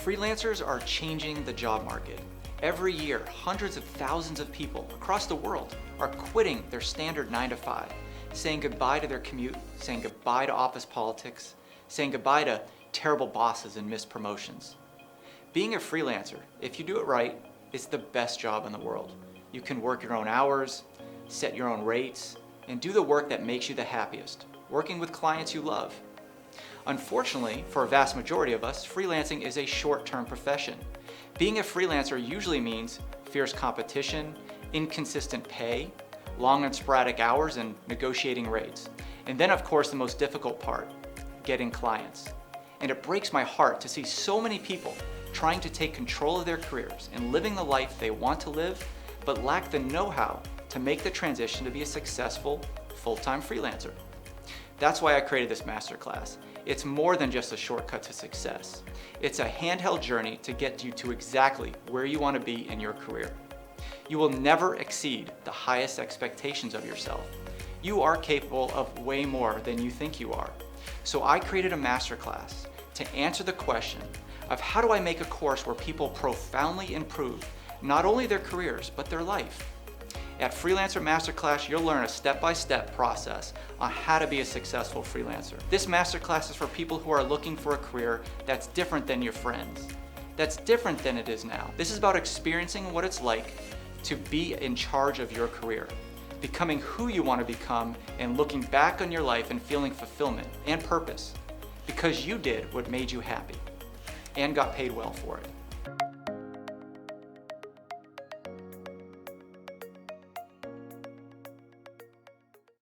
Freelancers are changing the job market. Every year, hundreds of thousands of people across the world are quitting their standard 9 to 5, saying goodbye to their commute, saying goodbye to office politics, saying goodbye to terrible bosses and missed promotions. Being a freelancer, if you do it right, is the best job in the world. You can work your own hours, set your own rates, and do the work that makes you the happiest, working with clients you love. Unfortunately, for a vast majority of us, freelancing is a short-term profession. Being a freelancer usually means fierce competition, inconsistent pay, long and sporadic hours, and negotiating rates. And then, of course, the most difficult part, getting clients. And it breaks my heart to see so many people trying to take control of their careers and living the life they want to live, but lack the know-how to make the transition to be a successful, full-time freelancer. That's why I created this masterclass. It's more than just a shortcut to success. It's a handheld journey to get you to exactly where you want to be in your career. You will never exceed the highest expectations of yourself. You are capable of way more than you think you are. So I created a masterclass to answer the question of how do I make a course where people profoundly improve not only their careers, but their life. At Freelancer Masterclass, you'll learn a step-by-step process on how to be a successful freelancer. This masterclass is for people who are looking for a career that's different than your friends, that's different than it is now. This is about experiencing what it's like to be in charge of your career, becoming who you want to become, and looking back on your life and feeling fulfillment and purpose because you did what made you happy and got paid well for it.